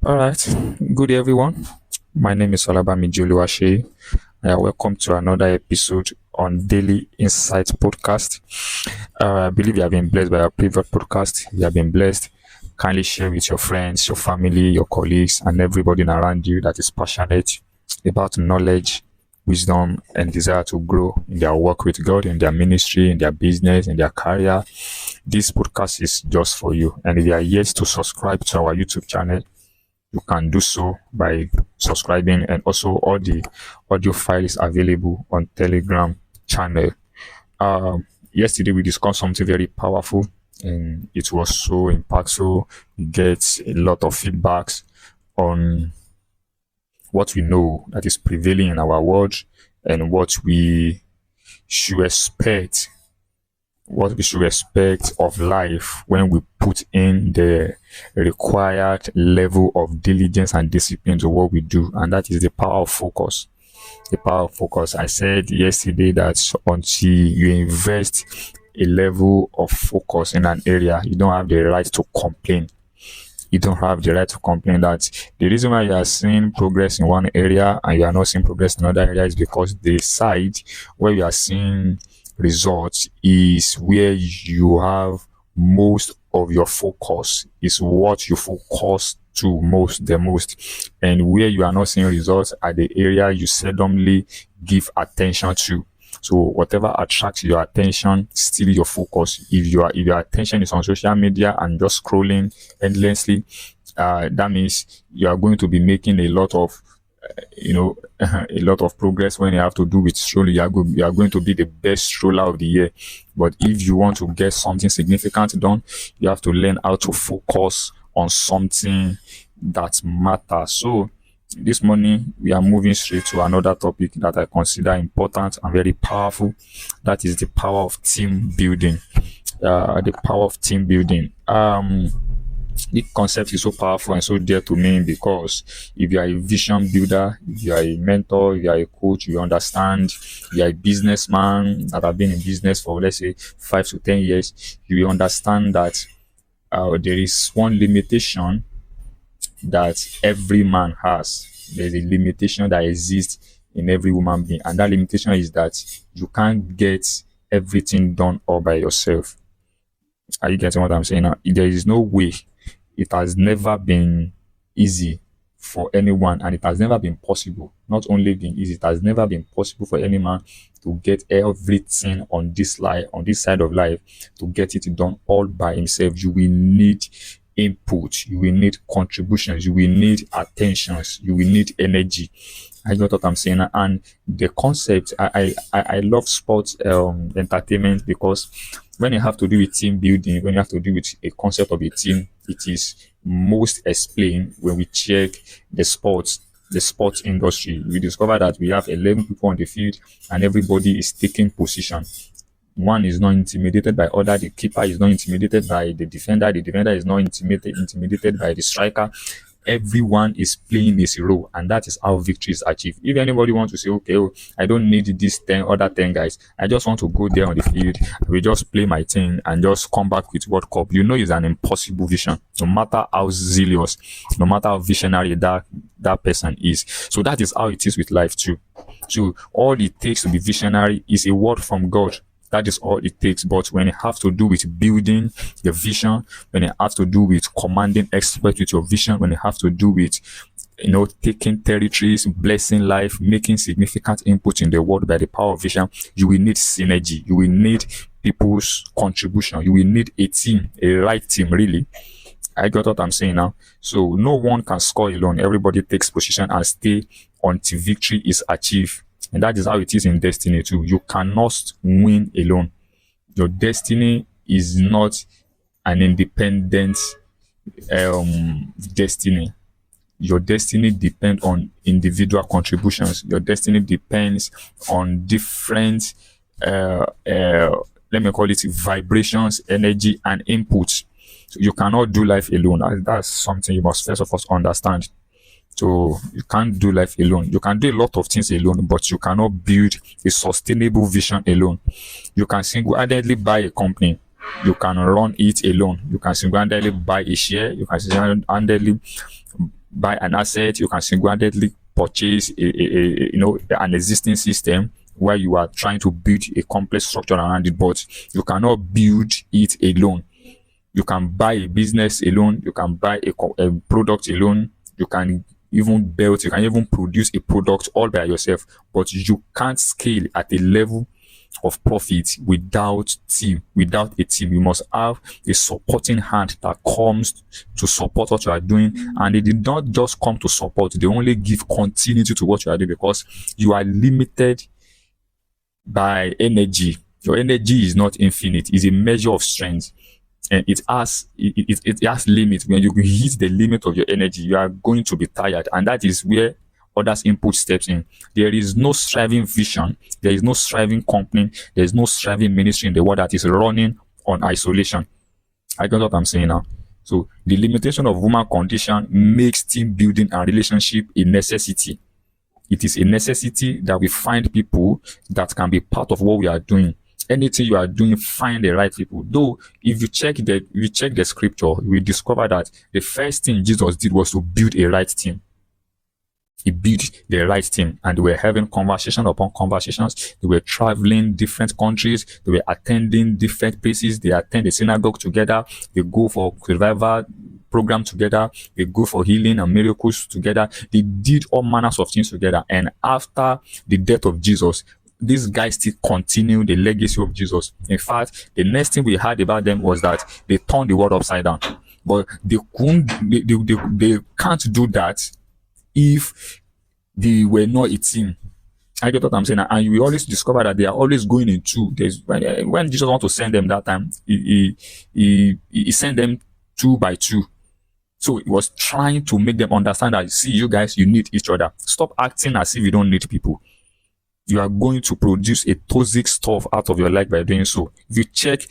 All right. Good day, everyone. My name is Olabami Joluwashe. Welcome to another episode on Daily Insight Podcast. I believe you have been blessed by our previous podcast. You have been blessed. Kindly share with your friends, your family, your colleagues, and everybody around you that is passionate about knowledge, wisdom, and desire to grow in their work with God, in their ministry, in their business, in their career. This podcast is just for you. And if you are yet to subscribe to our YouTube channel, you can do so by subscribing, and also all the audio file is available on Telegram channel. Yesterday we discussed something very powerful and it was so impactful. We get a lot of feedbacks on what we know that is prevailing in our world and what we should expect of life when we put in the required level of diligence and discipline to what we do, and that is the power of focus. I said yesterday that until you invest a level of focus in an area, you don't have the right to complain. That the reason why you are seeing progress in one area and you are not seeing progress in another area is because the side where you are seeing results is where you have most of your focus, is what you focus to the most, and where you are not seeing results are the area you seldomly give attention to. So whatever attracts your attention, still your focus. If your attention is on social media and just scrolling endlessly, that means you are going to be making a lot of a lot of progress when you have to do with strolling. You are going to be the best stroller of the year. But if you want to get something significant done, you have to learn how to focus on something that matters. So this morning we are moving straight to another topic that I consider important and very powerful. That is the power of team building. The concept is so powerful and so dear to me because if you are a vision builder, if you are a mentor, if you are a coach, you understand, you are a businessman that have been in business for, let's say, 5 to 10 years, you will understand that there is one limitation that every man has. There's a limitation that exists in every human being, and that limitation is that you can't get everything done all by yourself. Are you getting what I'm saying now? There is no way. It has never been easy for anyone, and it has never been possible. Not only been easy, it has never been possible for any man to get everything on this side of life, to get it done all by himself. You will need input, you will need contributions, you will need attentions, you will need energy. I got what I'm saying. And the concept, I love sports entertainment, because when you have to do with team building, when you have to do with a concept of a team, it is most explained when we check the sports industry. We discover that we have 11 people on the field and everybody is taking position. One is not intimidated by other. The keeper is not intimidated by the defender. The defender is not intimidated by the striker. Everyone is playing his role, and that is how victory is achieved. If anybody wants to say, okay, I don't need these 10 other 10 guys, I just want to go there on the field, we just play my thing and just come back with World Cup, it's an impossible vision, no matter how zealous, no matter how visionary that person is. So that is how it is with life too. So all it takes to be visionary is a word from God. That is all it takes. But when it has to do with building the vision, when it has to do with commanding exploit with your vision, when it has to do with taking territories, blessing life, making significant input in the world by the power of vision, you will need synergy. You will need people's contribution. You will need a team, a right team, really. I got what I'm saying now. So no one can score alone. Everybody takes position and stay until victory is achieved. And that is how it is in destiny too. You cannot win alone. Your destiny is not an independent destiny. Your destiny depends on individual contributions. Your destiny depends on different, let me call it vibrations, energy, and inputs. So you cannot do life alone. That's something you must first of all understand. So you can't do life alone. You can do a lot of things alone, but you cannot build a sustainable vision alone. You can single-handedly buy a company. You can run it alone. You can single-handedly buy a share. You can single-handedly buy an asset, you can single-handedly purchase an existing system where you are trying to build a complex structure around it, but you cannot build it alone. You can buy a business alone, you can buy a product alone, you can even build, you can even produce a product all by yourself, but you can't scale at a level of profit without a team. You must have a supporting hand that comes to support what you are doing, and they did not just come to support, they only give continuity to what you are doing, because you are limited by energy. Your energy is not infinite, it's a measure of strength, and it has limits. When you hit the limit of your energy, you are going to be tired, and that is where others input steps in. There is no striving vision, there is no striving company, there is no striving ministry in the world that is running on isolation. I get what I'm saying now. So the limitation of human condition makes team building and relationship a necessity. It is a necessity that we find people that can be part of what we are doing. Anything you are doing, find the right people. Though, if you check the scripture, we discover that the first thing Jesus did was to build a right team. He built the right team, and they were having conversation upon conversations. They were traveling different countries. They were attending different places. They attend the synagogue together. They go for revival program together. They go for healing and miracles together. They did all manners of things together. And after the death of Jesus, these guys still continue the legacy of Jesus. In fact, the next thing we heard about them was that they turned the world upside down. But they can't do that if they were not a team. I get what I'm saying, and you will always discover that they are always going in two. When Jesus wanted to send them that time, he sent them 2 by 2. So he was trying to make them understand that, see, you guys, you need each other. Stop acting as if you don't need people. You are going to produce a toxic stuff out of your life by doing so. If you check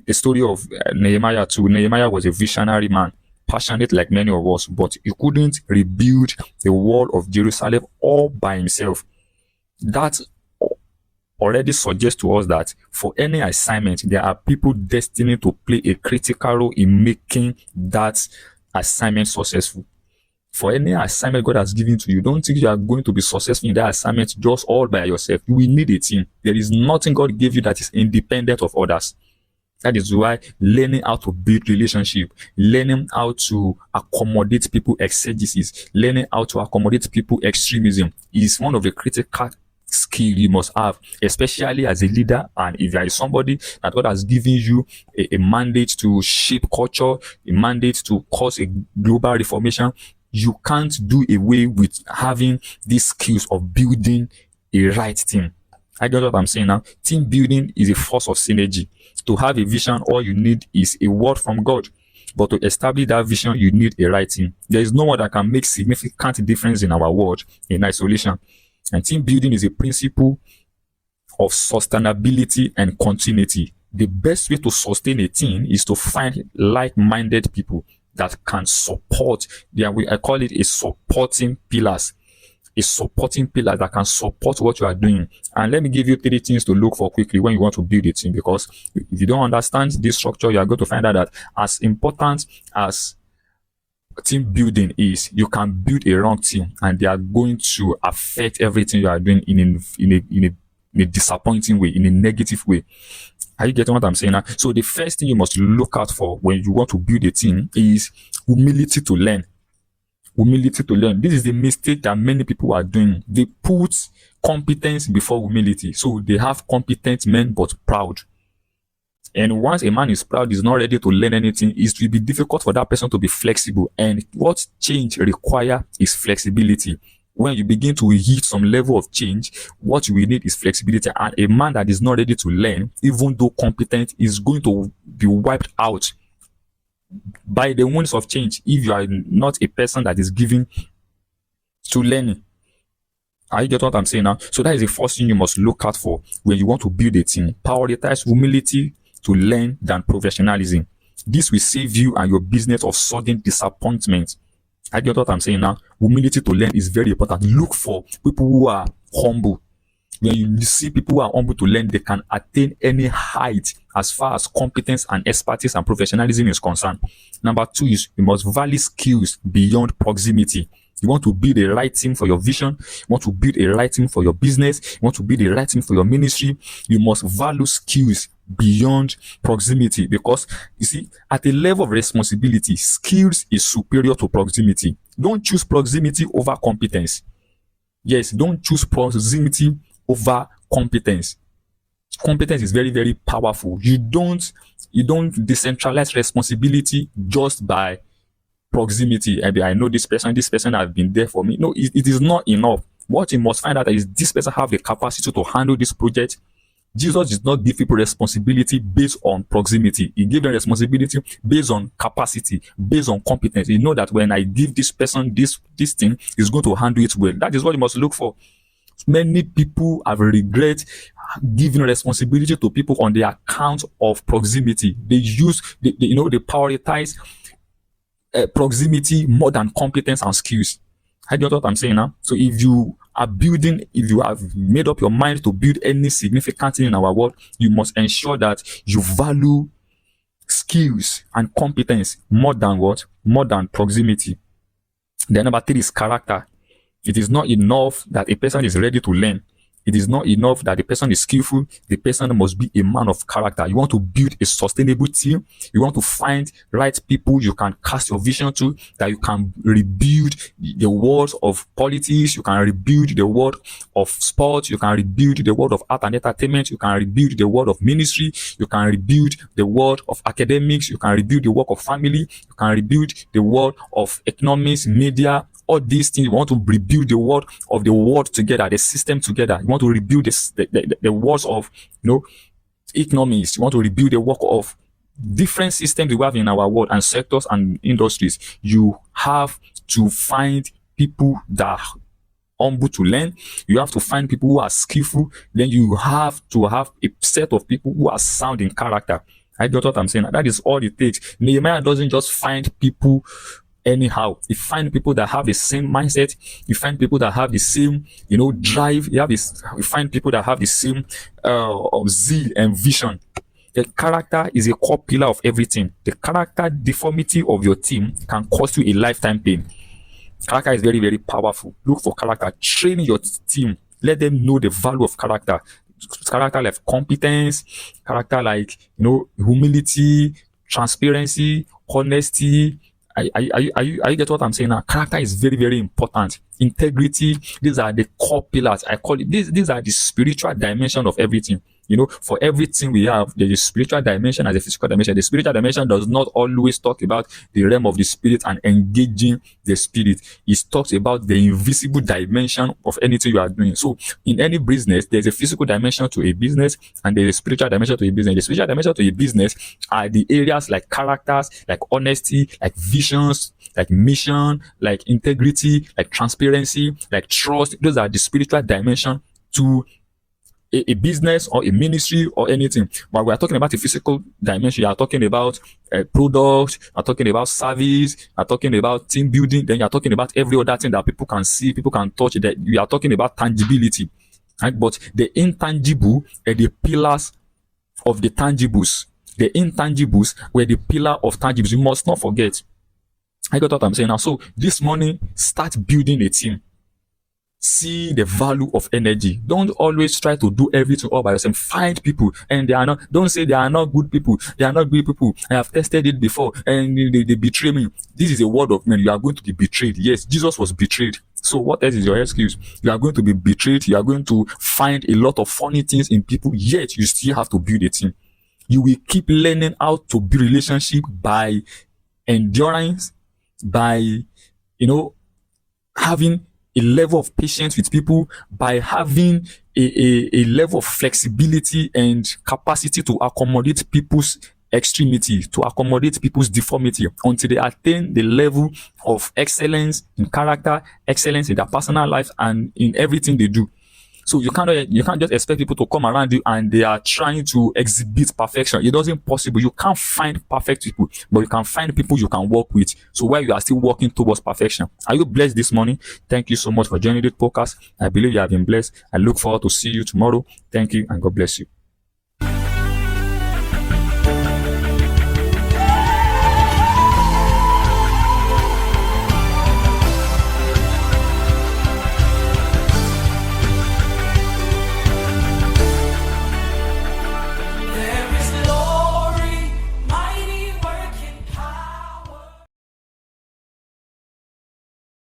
the story of Nehemiah too, Nehemiah was a visionary man, passionate like many of us, but he couldn't rebuild the wall of Jerusalem all by himself. That already suggests to us that for any assignment, there are people destined to play a critical role in making that assignment successful. For any assignment God has given to you, don't think you are going to be successful in that assignment just all by yourself. You will need a team. There is nothing God gave you that is independent of others. That is why learning how to build relationship, learning how to accommodate people exegesis, learning how to accommodate people extremism is one of the critical skill you must have, especially as a leader. And if you are somebody that God has given you a mandate to shape culture, a mandate to cause a global reformation, you can't do away with having these skills of building a right team. I get what I'm saying now. Team building is a force of synergy. To have a vision, all you need is a word from God. But to establish that vision, you need a right team. There is no one that can make significant difference in our world in isolation. And team building is a principle of sustainability and continuity. The best way to sustain a team is to find like-minded people that can support. I call it a supporting pillars. A supporting pillar that can support what you are doing. And let me give you 3 things to look for quickly when you want to build a team, because if you don't understand this structure, you are going to find out that as important as team building is, you can build a wrong team and they are going to affect everything you are doing in a disappointing way, in a negative way. Are you getting what I'm saying now? So the first thing you must look out for when you want to build a team is humility to learn. Humility to learn. This is the mistake that many people are doing. They put competence before humility. So they have competent men but proud. And once a man is proud, is not ready to learn anything, it will be difficult for that person to be flexible. And what change require is flexibility. When you begin to hit some level of change, what you will need is flexibility. And a man that is not ready to learn, even though competent, is going to be wiped out by the winds of change if you are not a person that is given to learning. Are you get what I'm saying now? So that is the first thing you must look out for when you want to build a team. Prioritize humility to learn than professionalism. This will save you and your business of sudden disappointment. I get what I'm saying now. Humility to learn is very important. Look for people who are humble. When you see people who are humble to learn, they can attain any height as far as competence and expertise and professionalism is concerned. Number two is you must value skills beyond proximity. You want to build a right team for your vision. You want to build a right team for your business. You want to build a right team for your ministry. You must value skills beyond proximity, because you see, at a level of responsibility, skills is superior to proximity. Don't choose proximity over competence. Yes, don't choose proximity over competence. Competence is very, very powerful. You don't decentralize responsibility just by proximity. I know this person has been there for me. No, it is not enough. What you must find out is this person have the capacity to handle this project. Jesus did not give people responsibility based on proximity. He gave them responsibility based on capacity, based on competence. You know that when I give this person this thing, he's going to handle it well. That is what you must look for. Many people have regret giving responsibility to people on the account of proximity. They prioritize proximity more than competence and skills. I don't know what I'm saying now. So if you have made up your mind to build any significant thing in our world, you must ensure that you value skills and competence more than what? More than proximity. Then number three is character. It is not enough that a person is ready to learn. It is not enough that the person is skillful. The person must be a man of character. You want to build a sustainable team. You want to find right people you can cast your vision to, that you can rebuild the world of politics. You can rebuild the world of sports. You can rebuild the world of art and entertainment. You can rebuild the world of ministry. You can rebuild the world of academics. You can rebuild the work of family. You can rebuild the world of economics, media. All these things, you want to rebuild the world together, the system together. You want to rebuild the worlds of economies. You want to rebuild the work of different systems we have in our world and sectors and industries. You have to find people that are humble to learn. You have to find people who are skillful. Then you have to have a set of people who are sound in character. I get what I'm saying. That is all it takes. Nehemiah doesn't just find people anyhow. You find people that have the same mindset. You find people that have the same, drive. You find people that have the same zeal and vision. The character is a core pillar of everything. The character deformity of your team can cost you a lifetime pain. Character is very, very powerful. Look for character. Train your team. Let them know the value of character. Character like competence. Character like humility, transparency, honesty. I get what I'm saying now. Character is very, very important. Integrity, these are the core pillars. I call it, these are the spiritual dimension of everything. For everything we have, there is spiritual dimension as a physical dimension. The spiritual dimension does not always talk about the realm of the spirit and engaging the spirit. It talks about the invisible dimension of anything you are doing. So in any business, there's a physical dimension to a business and there's a spiritual dimension to a business. The spiritual dimension to a business are the areas like characters, like honesty, like visions, like mission, like integrity, like transparency, like trust. Those are the spiritual dimension to a business or a ministry or anything. But we are talking about a physical dimension. You are talking about a product, you are talking about service, you are talking about team building, then you are talking about every other thing that people can see, people can touch, that you are talking about tangibility. Right? But the intangible are the pillars of the tangibles. The intangibles were the pillar of tangibles. You must not forget. I got what I'm saying now. So this morning, start building a team. See the value of energy. Don't always try to do everything all by yourself. Find people, and don't say they are not good people. They are not good people. I have tested it before, and they betray me. This is a word of man. You are going to be betrayed. Yes, Jesus was betrayed. So what else is your excuse? You are going to be betrayed. You are going to find a lot of funny things in people, yet you still have to build a team. You will keep learning how to build relationship by endurance, by, having a level of patience with people, by having a level of flexibility and capacity to accommodate people's extremity, to accommodate people's deformity until they attain the level of excellence in character, excellence in their personal life and in everything they do. So you can't just expect people to come around you and they are trying to exhibit perfection. It doesn't possible. You can't find perfect people, but you can find people you can work with. So while you are still working towards perfection, are you blessed this morning? Thank you so much for joining this podcast. I believe you have been blessed. I look forward to see you tomorrow. Thank you and God bless you.